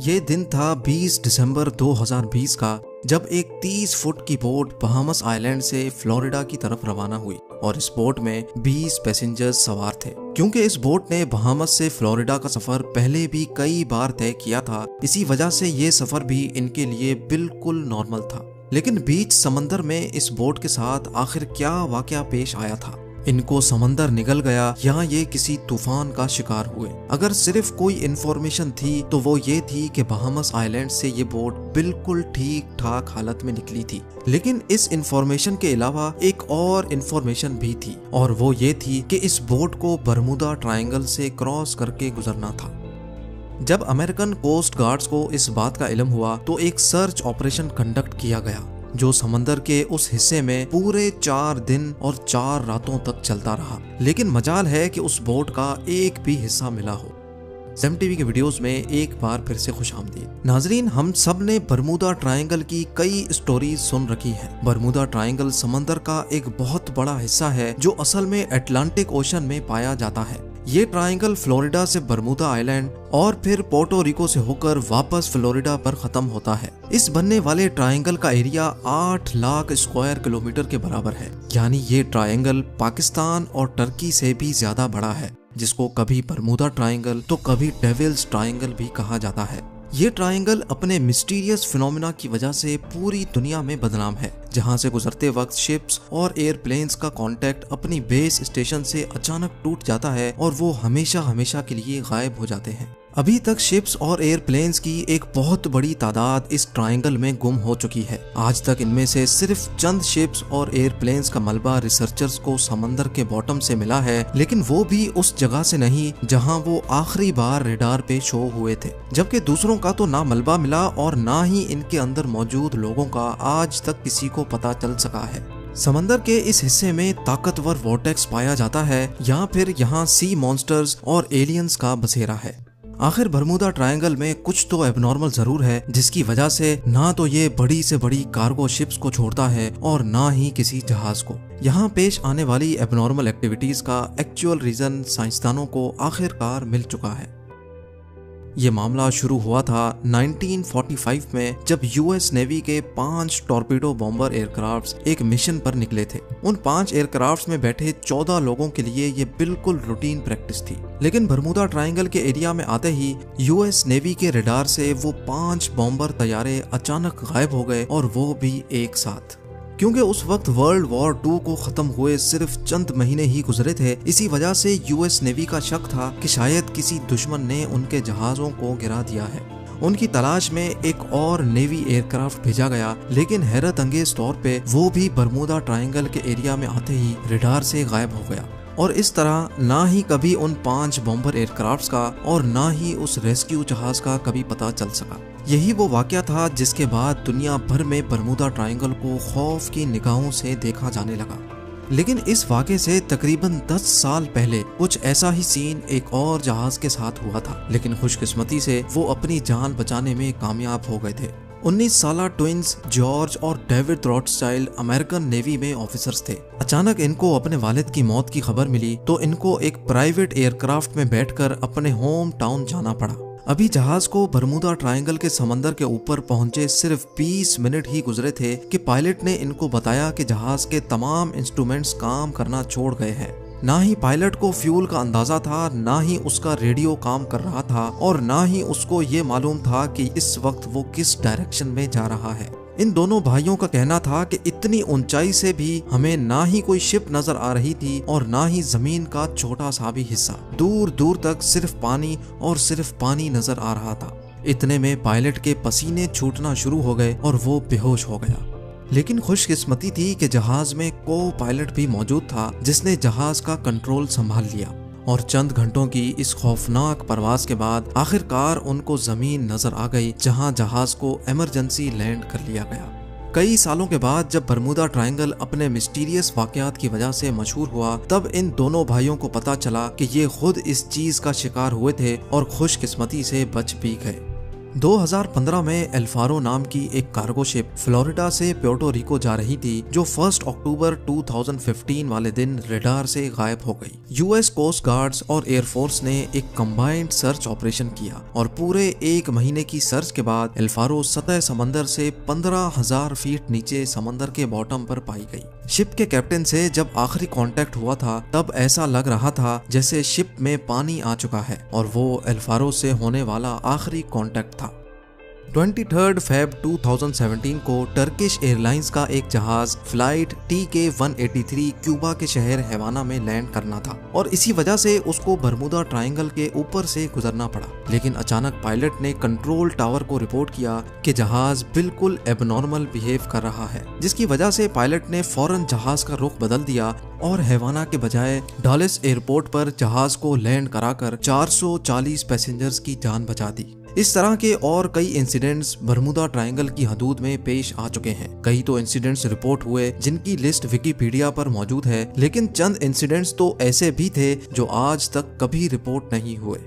ये दिन था 20 दिसंबर 2020 का, जब एक 30 फुट की बोट बहामस आइलैंड से फ्लोरिडा की तरफ रवाना हुई और इस बोट में 20 पैसेंजर्स सवार थे। क्योंकि इस बोट ने बहामस से फ्लोरिडा का सफर पहले भी कई बार तय किया था, इसी वजह से ये सफर भी इनके लिए बिल्कुल नॉर्मल था। लेकिन बीच समंदर में इस बोट के साथ आखिर क्या वाकया पेश आया था? इनको समंदर निगल गया या ये किसी तूफान का शिकार हुए? अगर सिर्फ कोई इन्फॉर्मेशन थी तो वो ये थी कि बहामस आइलैंड से ये बोट बिल्कुल ठीक ठाक हालत में निकली थी। लेकिन इस इन्फॉर्मेशन के अलावा एक और इन्फॉर्मेशन भी थी, और वो ये थी कि इस बोट को बरमूदा ट्रायंगल से क्रॉस करके गुजरना था। जब अमेरिकन कोस्ट गार्ड्स को इस बात का इल्म हुआ तो एक सर्च ऑपरेशन कंडक्ट किया गया, जो समंदर के उस हिस्से में पूरे 4 दिन और 4 रातों तक चलता रहा। लेकिन मजाल है कि उस बोट का एक भी हिस्सा मिला हो। SEM TV के वीडियोस में एक बार फिर से खुशामदीद। नाजरीन, हम सब ने बरमूदा ट्रायंगल की कई स्टोरीज सुन रखी हैं। बरमूदा ट्रायंगल समंदर का एक बहुत बड़ा हिस्सा है जो असल में अटलांटिक ओशन में पाया जाता है। ये ट्रायंगल फ्लोरिडा से बरमूदा आइलैंड और फिर पोर्टो रिको से होकर वापस फ्लोरिडा पर खत्म होता है। इस बनने वाले ट्रायंगल का एरिया 8 लाख स्क्वायर किलोमीटर के बराबर है। यानी ये ट्रायंगल पाकिस्तान और टर्की से भी ज्यादा बड़ा है, जिसको कभी बरमूदा ट्रायंगल तो कभी डेविल्स ट्रायंगल भी कहा जाता है। ये ट्रायंगल अपने मिस्टीरियस फिनोमेना की वजह से पूरी दुनिया में बदनाम है, जहां से गुजरते वक्त शिप्स और एयरप्लेन्स का कांटेक्ट अपनी बेस स्टेशन से अचानक टूट जाता है और वो हमेशा हमेशा के लिए गायब हो जाते हैं। अभी तक शिप्स और एयरप्लेन्स की एक बहुत बड़ी तादाद इस ट्रायंगल में गुम हो चुकी है। आज तक इनमें से सिर्फ चंद शिप्स और एयरप्लेन्स का मलबा रिसर्चर्स को समंदर के बॉटम से मिला है, लेकिन वो भी उस जगह से नहीं जहां वो आखिरी बार रेडार पे शो हुए थे। जबकि दूसरों का तो ना मलबा मिला और ना ही इनके अंदर मौजूद लोगों का आज तक किसी को पता चल सका है। समंदर के इस हिस्से में ताकतवर वोर्टेक्स पाया जाता है या फिर यहाँ सी मॉन्स्टर्स और एलियंस का बसेरा है। आखिर बरमूदा ट्रायंगल में कुछ तो एबनॉर्मल जरूर है, जिसकी वजह से ना तो ये बड़ी से बड़ी कार्गो शिप्स को छोड़ता है और ना ही किसी जहाज को। यहाँ पेश आने वाली एबनॉर्मल एक्टिविटीज का एक्चुअल रीजन साइंसदानों को आखिरकार मिल चुका है। ये मामला शुरू हुआ था 1945 में, जब US नेवी के 5 टॉर्पीडो बॉम्बर एयरक्राफ्ट्स एक मिशन पर निकले थे। उन 5 एयरक्राफ्ट्स में बैठे 14 लोगों के लिए ये बिल्कुल रूटीन प्रैक्टिस थी। लेकिन बरमूदा ट्रायंगल के एरिया में आते ही US नेवी के रडार से वो 5 बॉम्बर तैयारे अचानक गायब हो गए, और वो भी एक साथ। क्योंकि उस वक्त वर्ल्ड वॉर 2 को खत्म हुए सिर्फ चंद महीने ही गुजरे थे, इसी वजह से US नेवी का शक था कि शायद किसी दुश्मन ने उनके जहाजों को गिरा दिया है। उनकी तलाश में एक और नेवी एयरक्राफ्ट भेजा गया, लेकिन हैरत अंगेज तौर पे वो भी बरमूदा ट्रायंगल के एरिया में आते ही रडार से गायब हो गया। और इस तरह ना ही कभी उन 5 बॉम्बर एयरक्राफ्ट्स का और ना ही उस रेस्क्यू जहाज का कभी पता चल सका। यही वो वाकया था जिसके बाद दुनिया भर में बरमूदा ट्रायंगल को खौफ की निगाहों से देखा जाने लगा। लेकिन इस वाकये से तकरीबन 10 साल पहले कुछ ऐसा ही सीन एक और जहाज के साथ हुआ था, लेकिन खुशकिस्मती से वो अपनी जान बचाने में कामयाब हो गए थे। 19 साला ट्विंस जॉर्ज और डेविड रॉथस्चाइल्ड अमेरिकन नेवी में ऑफिसर्स थे। अचानक इनको अपने वालिद की मौत की खबर मिली तो इनको एक प्राइवेट एयरक्राफ्ट में बैठकर अपने होम टाउन जाना पड़ा। अभी जहाज को बरमूदा ट्रायंगल के समंदर के ऊपर पहुंचे सिर्फ 20 मिनट ही गुजरे थे कि पायलट ने इनको बताया कि जहाज के तमाम इंस्ट्रूमेंट्स काम करना छोड़ गए हैं। ना ही पायलट को फ्यूल का अंदाजा था, ना ही उसका रेडियो काम कर रहा था, और ना ही उसको ये मालूम था कि इस वक्त वो किस डायरेक्शन में जा रहा है। इन दोनों भाइयों का कहना था कि इतनी ऊंचाई से भी हमें ना ही कोई शिप नजर आ रही थी और ना ही जमीन का छोटा सा भी हिस्सा। दूर दूर तक सिर्फ पानी और सिर्फ पानी नजर आ रहा था। इतने में पायलट के पसीने छूटना शुरू हो गए और वो बेहोश हो गया। लेकिन खुशकिस्मती थी कि जहाज में को पायलट भी मौजूद था, जिसने जहाज का कंट्रोल संभाल लिया, और चंद घंटों की इस खौफनाक परवाज के बाद आखिरकार उनको जमीन नजर आ गई, जहां जहाज को इमरजेंसी लैंड कर लिया गया। कई सालों के बाद जब बरमूदा ट्रायंगल अपने मिस्टीरियस वाकयात की वजह से मशहूर हुआ, तब इन दोनों भाइयों को पता चला कि ये खुद इस चीज का शिकार हुए थे और खुशकिस्मती से बच भी गए। 2015 में एल्फारो नाम की एक कार्गो शिप फ्लोरिडा से प्योर्टो रिको जा रही थी, जो 1 अक्टूबर 2015 वाले दिन रडार से गायब हो गई। यूएस कोस्ट गार्ड्स और एयरफोर्स ने एक कंबाइंड सर्च ऑपरेशन किया और पूरे 1 महीने की सर्च के बाद एल्फारो सतह समंदर से 15,000 फीट नीचे समंदर के बॉटम पर पाई गई। शिप के कैप्टन से जब आखिरी कांटेक्ट हुआ था तब ऐसा लग रहा था जैसे शिप में पानी आ चुका है और वो एल्फारो से होने वाला आखिरी कांटेक्ट था। 23 फेब 2017 को टर्किश एयरलाइंस का एक जहाज फ्लाइट TK-183 क्यूबा के शहर हैवाना में लैंड करना था और इसी वजह से उसको बरमुदा ट्रायंगल के ऊपर से गुजरना पड़ा। लेकिन अचानक पायलट ने कंट्रोल टावर को रिपोर्ट किया कि जहाज बिल्कुल एबनॉर्मल बिहेव कर रहा है, जिसकी वजह से पायलट ने फौरन जहाज का रुख बदल दिया और हैवाना के बजाय डॉलेस एयरपोर्ट पर जहाज को लैंड कराकर 440 पैसेंजर्स की जान बचा दी। इस तरह के और कई इंसिडेंट्स बरमुदा ट्रायंगल की हदूद में पेश आ चुके हैं। कई तो इंसिडेंट्स रिपोर्ट हुए जिनकी लिस्ट विकिपीडिया पर मौजूद है, लेकिन चंद इंसिडेंट्स तो ऐसे भी थे जो आज तक कभी रिपोर्ट नहीं हुए।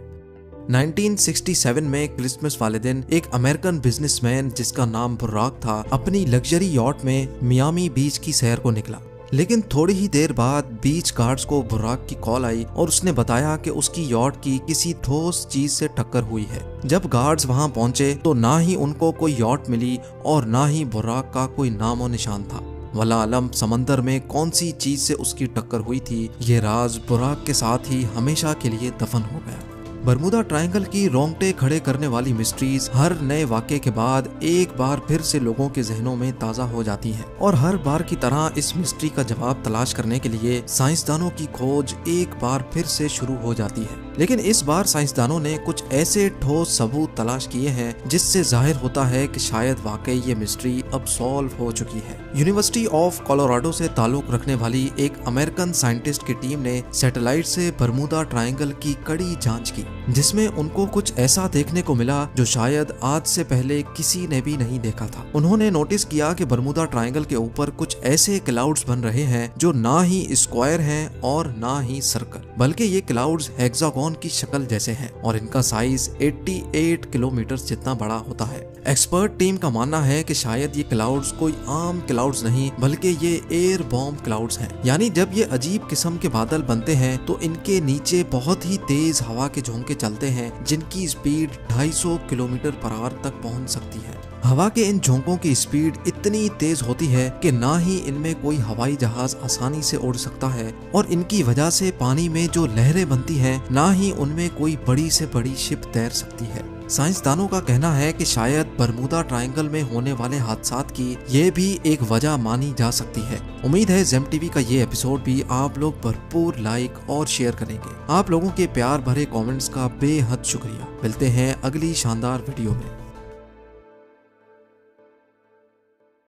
1967 में क्रिसमस वाले दिन एक अमेरिकन बिजनेसमैन जिसका नाम बुर्राक था अपनी लग्जरी यॉट में मियामी बीच की सैर को निकला। लेकिन थोड़ी ही देर बाद बीच गार्ड्स को बुर्राक की कॉल आई और उसने बताया कि उसकी यॉट की किसी ठोस चीज से टक्कर हुई है। जब गार्ड्स वहां पहुंचे तो ना ही उनको कोई यॉट मिली और ना ही बुर्राक का कोई नामो निशान था। वला आलम समंदर में कौन सी चीज से उसकी टक्कर हुई थी, ये राज बुर्राक के साथ ही हमेशा के लिए दफन हो गया। बरमुदा ट्रायंगल की रोंगटे खड़े करने वाली मिस्ट्रीज हर नए वाक़े के बाद एक बार फिर से लोगों के जहनों में ताज़ा हो जाती हैं और हर बार की तरह इस मिस्ट्री का जवाब तलाश करने के लिए साइंसदानों की खोज एक बार फिर से शुरू हो जाती है। लेकिन इस बार साइंसदानों ने कुछ ऐसे ठोस सबूत तलाश किए हैं जिससे जाहिर होता है कि शायद वाकई ये मिस्ट्री अब सॉल्व हो चुकी है। यूनिवर्सिटी ऑफ कोलोराडो से ताल्लुक रखने वाली एक अमेरिकन साइंटिस्ट की टीम ने सैटेलाइट से बरमुदा ट्रायंगल की कड़ी जांच की, जिसमें उनको कुछ ऐसा देखने को मिला जो शायद आज से पहले किसी ने भी नहीं देखा था। उन्होंने नोटिस किया कि बरमुदा ट्रायंगल के ऊपर कुछ ऐसे क्लाउड्स बन रहे हैं जो ना ही स्क्वायर हैं और ना ही सर्कल, बल्कि ये क्लाउड्स हेक्सागोन की शक्ल जैसे हैं और इनका साइज 88 किलोमीटर जितना बड़ा होता है। एक्सपर्ट टीम का मानना है कि शायद ये क्लाउड्स कोई आम क्लाउड्स नहीं बल्कि ये एयर बॉम्ब क्लाउड्स हैं। यानी जब ये अजीब किस्म के बादल बनते हैं तो इनके नीचे बहुत ही तेज हवा के झोंके चलते हैं जिनकी स्पीड 250 किलोमीटर पर आवर तक पहुंच सकती है। हवा के इन झोंकों की स्पीड इतनी तेज होती है कि ना ही इनमें कोई हवाई जहाज आसानी से उड़ सकता है और इनकी वजह से पानी में जो लहरें बनती हैं ना ही उनमें कोई बड़ी से बड़ी शिप तैर सकती है। साइंसदानों का कहना है कि शायद बरमुदा ट्रायंगल में होने वाले हादसात की ये भी एक वजह मानी जा सकती है। उम्मीद है जेम टीवी का ये एपिसोड भी आप लोग भरपूर लाइक और शेयर करेंगे। आप लोगों के प्यार भरे कमेंट्स का बेहद शुक्रिया। मिलते हैं अगली शानदार वीडियो में।